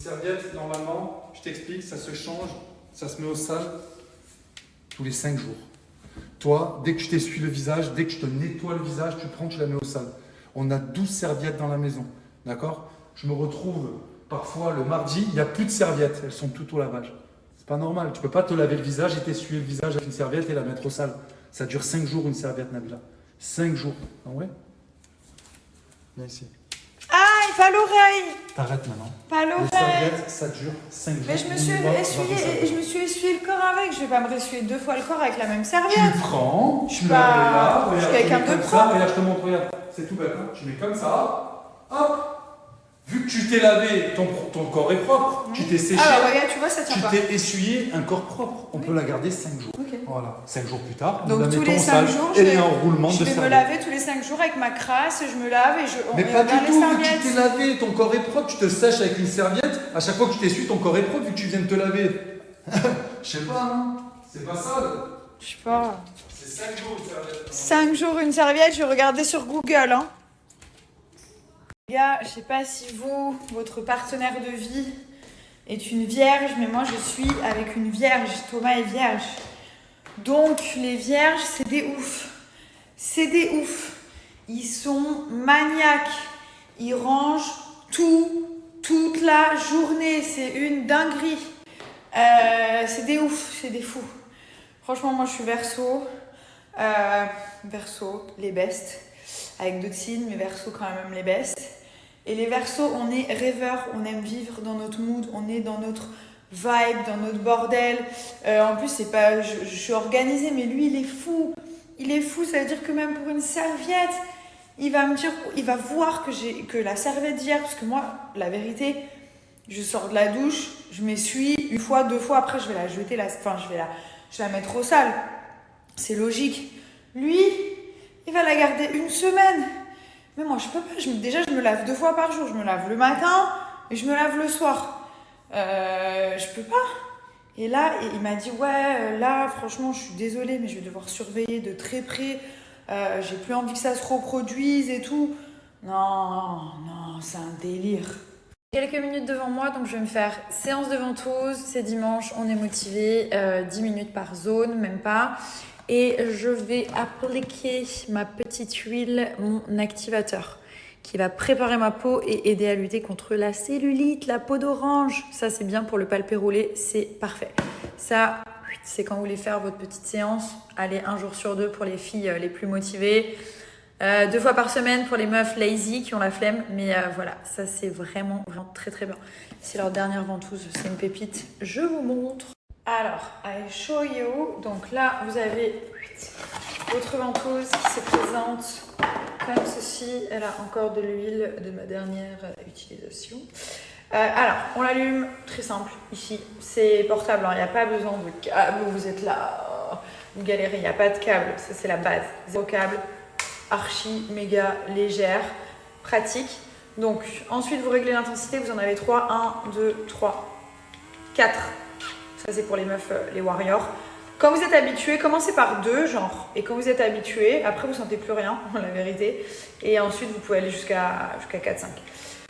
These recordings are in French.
Serviette, normalement, je t'explique, ça se change, ça se met au sale tous les 5 jours. Toi, dès que je t'essuie le visage, dès que je te nettoie le visage, tu prends, tu la mets au sale. On a 12 serviettes dans la maison, d'accord? Je me retrouve parfois le mardi, il n'y a plus de serviettes, elles sont toutes au lavage. C'est pas normal, tu peux pas te laver le visage et t'essuyer le visage avec une serviette et la mettre au sale. Ça dure 5 jours une serviette, Nabila. 5 jours. Ah ouais? Viens ici. Ah, pas l'oreille. T'arrêtes maintenant. Pas Les l'oreille. serviettes, ça dure 5 jours. Mais je me suis minimum, essuyé, je me suis essuyé le corps avec. Je vais pas me ressuyer 2 fois le corps avec la même Tu serviette. le prends, tu le Bah, mets là, je suis regarde, quelqu'un tu de mets comme propre. ça, regarde, je te montre, regarde, c'est tout bête, hein. Tu mets comme ça, hop, vu que tu t'es lavé, ton corps est propre, tu t'es séché, Ah, regarde, tu vois, ça tient tu pas. t'es essuyé un corps propre, on peut la garder 5 jours. Ok. Voilà, 5 jours plus tard, Donc nous la tous mettons les au 5 sale jours, et il y a un roulement de je vais me serviette. laver tous les 5 jours avec ma crasse, je me lave et on Mais pas du regarde les tout, vu que tu serviettes. t'es lavé, ton corps est propre, tu te sèches avec une serviette, à chaque fois que tu t'essuies, ton corps est propre vu que tu viens de te laver. Je sais pas, non? C'est pas sale. Je sais pas. C'est 5 jours une serviette. 5 jours une serviette, je vais regarder sur Google. Hein. Les gars, je sais pas si vous, votre partenaire de vie est une vierge, mais moi je suis avec une vierge. Thomas est vierge. Donc les vierges, c'est des oufs. C'est des oufs. Ils sont maniaques. Ils rangent tout, toute la journée. C'est une dinguerie. C'est des oufs, c'est des fous. Franchement, moi je suis Verseau. Verseau, les bestes. Avec d'autres signes, mais Verseau quand même les bestes. Et les Verseaux, on est rêveurs, on aime vivre dans notre mood, on est dans notre vibe, dans notre bordel. En plus, c'est pas, je suis organisée, mais lui, il est fou. Il est fou, ça veut dire que même pour une serviette, il va me dire, il va voir que la serviette d'hier, parce que moi, la vérité, je sors de la douche, je m'essuie une fois, 2 fois, après je vais la jeter, je vais la mettre au sale. C'est logique. Lui, il va la garder 1 semaine. Mais moi, je peux pas. Déjà, je me lave 2 fois par jour. Je me lave le matin et je me lave le soir. Je peux pas. Et là, il m'a dit, ouais, là, franchement, je suis désolée, mais je vais devoir surveiller de très près. J'ai plus envie que ça se reproduise et tout. Non, c'est un délire. Quelques minutes devant moi, donc je vais me faire séance de ventouse. C'est dimanche, on est motivé. 10 minutes par zone, même pas. Et je vais appliquer ma petite huile, mon activateur, qui va préparer ma peau et aider à lutter contre la cellulite, la peau d'orange. Ça, c'est bien pour le palpé roulé, c'est parfait. Ça, c'est quand vous voulez faire votre petite séance. Allez, 1 jour sur 2 pour les filles les plus motivées. 2 fois par semaine pour les meufs lazy qui ont la flemme. Mais voilà, ça, c'est vraiment, vraiment très, très bien. C'est leur dernière ventouse, c'est une pépite. Je vous montre. Alors, I show you. Donc là, vous avez votre ventouse qui se présente comme ceci. Elle a encore de l'huile de ma dernière utilisation. Alors, on l'allume, très simple, ici. C'est portable, il n'y a pas besoin de câble. Vous êtes là, vous galérez, il n'y a pas de câble. Ça, c'est la base. 0 câble, archi, méga, légère, pratique. Donc, ensuite, vous réglez l'intensité. Vous en avez 3. 1, 2, 3, 4. Ça, c'est pour les meufs, les warriors. Quand vous êtes habitué, commencez par 2, genre. Et quand vous êtes habitué, après, vous sentez plus rien, la vérité. Et ensuite, vous pouvez aller jusqu'à 4, 5.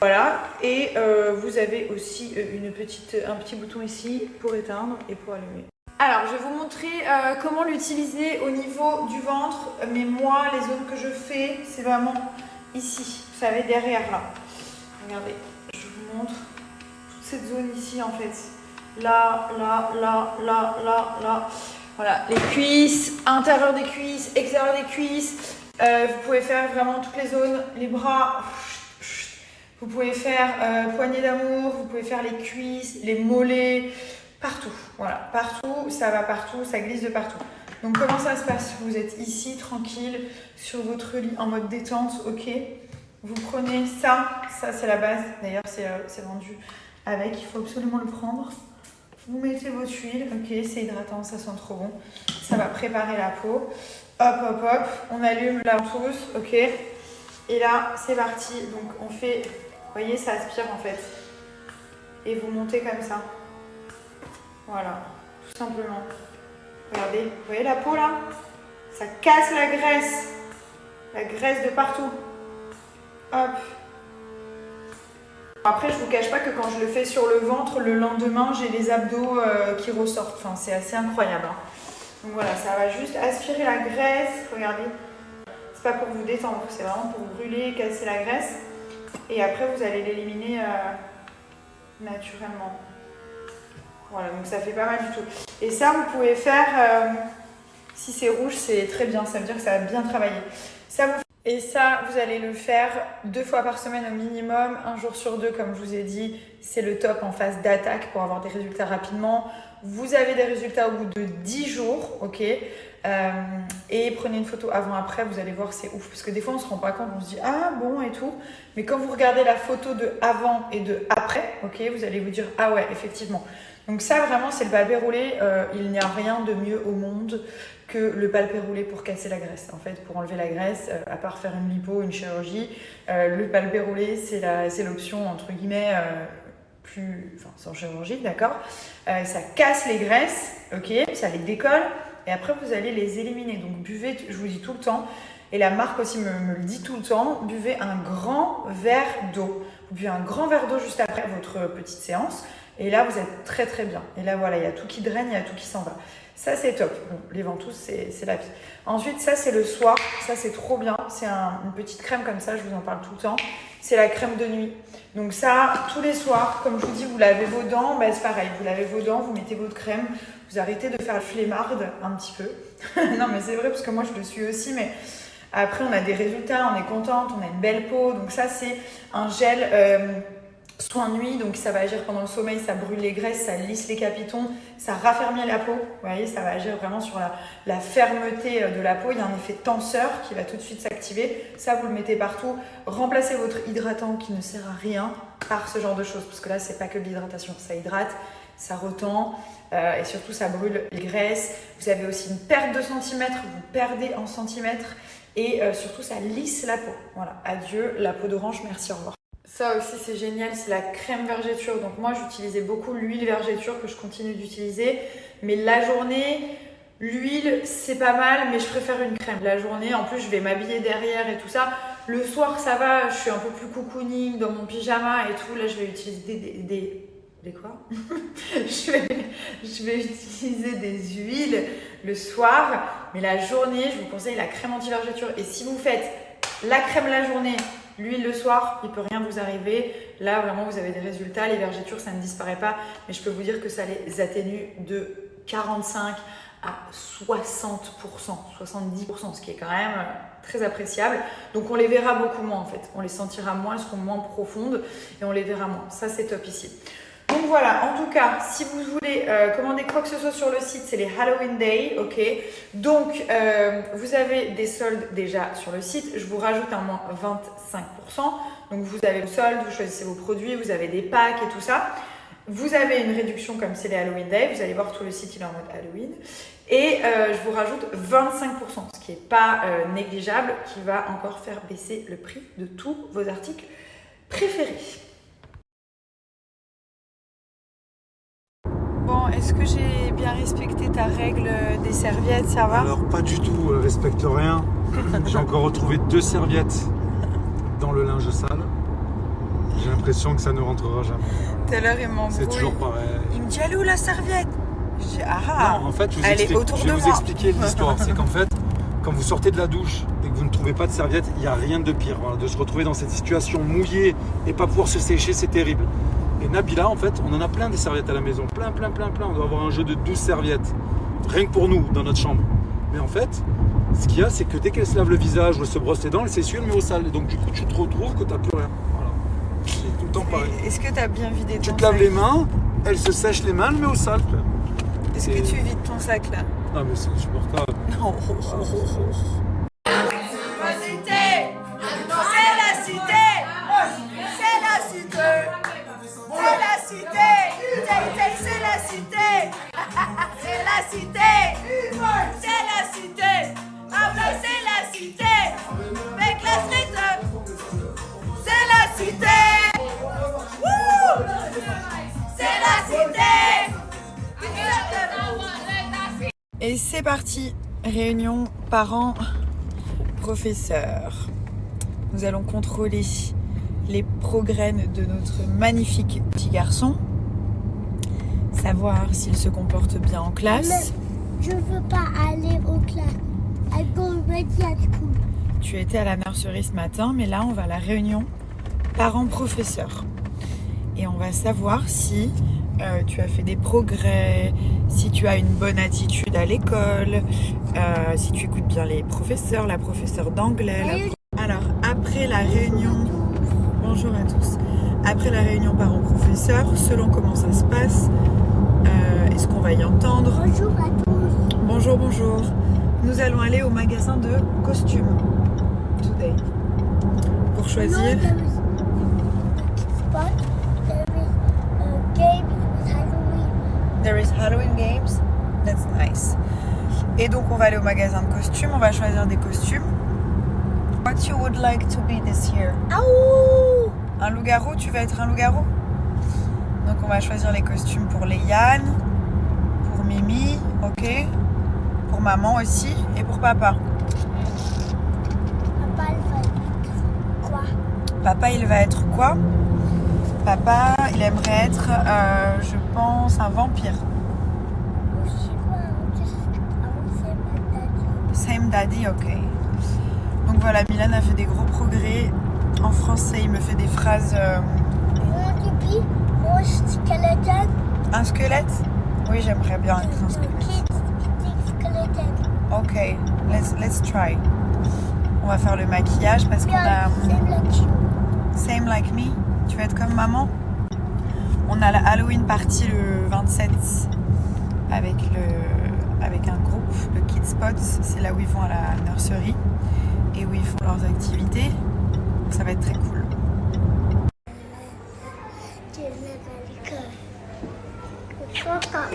Voilà. Et vous avez aussi un petit bouton ici pour éteindre et pour allumer. Alors, je vais vous montrer comment l'utiliser au niveau du ventre. Mais moi, les zones que je fais, c'est vraiment ici. Vous savez, derrière, là. Regardez, je vous montre toute cette zone ici, en fait. Là. Voilà, les cuisses, intérieur des cuisses, extérieur des cuisses. Vous pouvez faire vraiment toutes les zones, les bras. Vous pouvez faire poignée d'amour, vous pouvez faire les cuisses, les mollets, partout. Voilà, partout, ça va partout, ça glisse de partout. Donc comment ça se passe? Vous êtes ici, tranquille, sur votre lit, en mode détente, ok. Vous prenez ça c'est la base. D'ailleurs, c'est vendu avec, il faut absolument le prendre. Vous mettez votre huile, ok, c'est hydratant, ça sent trop bon. Ça va préparer la peau. Hop, on allume la ventouse, ok. Et là, c'est parti. Donc, on fait, vous voyez, ça aspire en fait. Et vous montez comme ça. Voilà, tout simplement. Regardez, vous voyez la peau là? Ça casse la graisse de partout. Hop. Après, je vous cache pas que quand je le fais sur le ventre, le lendemain, j'ai les abdos qui ressortent. Enfin, c'est assez incroyable. Hein. Donc voilà, ça va juste aspirer la graisse. Regardez, c'est pas pour vous détendre, c'est vraiment pour brûler, casser la graisse. Et après, vous allez l'éliminer naturellement. Voilà, donc ça fait pas mal du tout. Et ça, vous pouvez faire, si c'est rouge, c'est très bien, ça veut dire que ça a bien travaillé. Et ça, vous allez le faire 2 fois par semaine au minimum, 1 jour sur 2, comme je vous ai dit. C'est le top en phase d'attaque pour avoir des résultats rapidement. Vous avez des résultats au bout de 10 jours, ok. Et prenez une photo avant-après, vous allez voir, c'est ouf. Parce que des fois, on ne se rend pas compte, on se dit « Ah, bon, et tout ». Mais quand vous regardez la photo de avant et de après, ok, vous allez vous dire « Ah ouais, effectivement ». Donc ça, vraiment, c'est le palpé roulé. Il n'y a rien de mieux au monde que le palpé roulé pour casser la graisse. En fait, pour enlever la graisse, à part faire une lipo, une chirurgie, le palpé roulé, c'est l'option, entre guillemets, sans chirurgie, d'accord. Ça casse les graisses, ok, ça les décolle, et après, vous allez les éliminer. Donc, buvez, je vous dis tout le temps, et la marque aussi me le dit tout le temps, buvez un grand verre d'eau. Vous buvez un grand verre d'eau juste après votre petite séance, et là, vous êtes très très bien. Et là, voilà, il y a tout qui draine, il y a tout qui s'en va. Ça, c'est top. Bon, les ventouses, c'est la vie. Ensuite, ça, c'est le soir. Ça, c'est trop bien. C'est une petite crème comme ça, je vous en parle tout le temps. C'est la crème de nuit. Donc ça, tous les soirs, comme je vous dis, vous lavez vos dents. Bah, c'est pareil, vous lavez vos dents, vous mettez votre crème. Vous arrêtez de faire le flemmarde un petit peu. Non, mais c'est vrai, parce que moi, je le suis aussi, mais... Après, on a des résultats, on est contente, on a une belle peau. Donc ça, c'est un gel... soin nuit, donc ça va agir pendant le sommeil, ça brûle les graisses, ça lisse les capitons, ça raffermit la peau, vous voyez, ça va agir vraiment sur la fermeté de la peau. Il y a un effet tenseur qui va tout de suite s'activer, ça vous le mettez partout. Remplacez votre hydratant qui ne sert à rien par ce genre de choses, parce que là c'est pas que de l'hydratation, ça hydrate, ça retend et surtout ça brûle les graisses. Vous avez aussi une perte de centimètres, vous perdez en centimètres et surtout ça lisse la peau. Voilà, adieu la peau d'orange, merci, au revoir. Ça aussi c'est génial, c'est la crème vergéture. Donc moi j'utilisais beaucoup l'huile vergéture que je continue d'utiliser. Mais la journée, l'huile c'est pas mal, mais je préfère une crème. La journée, en plus je vais m'habiller derrière et tout ça. Le soir ça va, je suis un peu plus cocooning dans mon pyjama et tout. Là je vais utiliser des quoi je vais utiliser des huiles le soir. Mais la journée, je vous conseille la crème anti-vergéture. Et si vous faites la crème la journée, l'huile le soir, il ne peut rien vous arriver. Là, vraiment, vous avez des résultats. Les vergetures, ça ne disparaît pas. Mais je peux vous dire que ça les atténue de 45 à 60%, 70%, ce qui est quand même très appréciable. Donc, on les verra beaucoup moins, en fait. On les sentira moins, elles seront moins profondes et on les verra moins. Ça, c'est top ici. Donc voilà, en tout cas, si vous voulez commander quoi que ce soit sur le site, c'est les Halloween Day, ok. Donc, vous avez des soldes déjà sur le site. Je vous rajoute un moins 25%. Donc, vous avez le solde, vous choisissez vos produits, vous avez des packs et tout ça. Vous avez une réduction comme c'est les Halloween Day. Vous allez voir, tout le site, il est en mode Halloween. Et je vous rajoute 25%, ce qui n'est pas négligeable, qui va encore faire baisser le prix de tous vos articles préférés. Bon, est-ce que j'ai bien respecté ta règle des serviettes, ça va? Alors pas du tout, elle respecte rien. J'ai encore retrouvé 2 serviettes dans le linge sale. J'ai l'impression que ça ne rentrera jamais. Tout à l'heure, il m'embrouille. C'est toujours pareil. Il me dit, elle est où la serviette? Je dis, ah, non, en fait, je je vais vous expliquer l'histoire. C'est qu'en fait, quand vous sortez de la douche et que vous ne trouvez pas de serviette, il n'y a rien de pire. Voilà, de se retrouver dans cette situation mouillée et pas pouvoir se sécher, c'est terrible. Et Nabila, en fait, on en a plein des serviettes à la maison. Plein. On doit avoir un jeu de 12 serviettes. Rien que pour nous, dans notre chambre. Mais en fait, ce qu'il y a, c'est que dès qu'elle se lave le visage ou elle se brosse les dents, elle s'essuie, elle met au sale. Et donc, du coup, tu te retrouves que tu n'as plus rien. Voilà. C'est tout le temps pareil. Est-ce que tu as bien vidé ton sac? Tu te laves les mains, elle se sèche les mains, elle met au sale. Est-ce que tu vides ton sac là? Non, mais c'est insupportable. Non. Et c'est parti, réunion parents-professeurs. Nous allons contrôler les progrès de notre magnifique petit garçon. Savoir s'il se comporte bien en classe. Je veux pas aller au classe. I go already at school. Tu étais à la nursery ce matin, mais là on va à la réunion parents-professeurs. Et on va savoir si tu as fait des progrès, si tu as une bonne attitude à l'école, si tu écoutes bien les professeurs, la professeure d'anglais. Alors après la réunion, bonjour à tous. Après la réunion parents-professeurs, selon comment ça se passe, est-ce qu'on va y entendre? Bonjour à tous. Bonjour, bonjour. Nous allons aller au magasin de costumes today pour choisir. No, there is a kids spot. There is a game with Halloween. There is Halloween games. That's nice. Et donc on va aller au magasin de costumes. On va choisir des costumes. What you would like to be this year? Aouh! Un loup-garou? Tu veux être un loup-garou? Donc on va choisir les costumes pour Léane, pour Mimi, ok, pour maman aussi et pour papa. Papa, il va être quoi? Papa, il va être quoi? Papa, il aimerait être, je pense, un vampire. Je sais pas, Same daddy, ok. Donc voilà, Milan a fait des gros progrès. En français, il me fait des phrases. Mon skeleton. Un squelette? Oui, j'aimerais bien être un squelette. Kids skeleton. Ok, let's try. On va faire le maquillage parce qu'on a... Same like you. Same like me. Tu vas être comme maman? On a la Halloween party le 27 avec un groupe, le Kids Spot. C'est là où ils vont à la nursery et où ils font leurs activités. Donc ça va être très cool. Chocolate.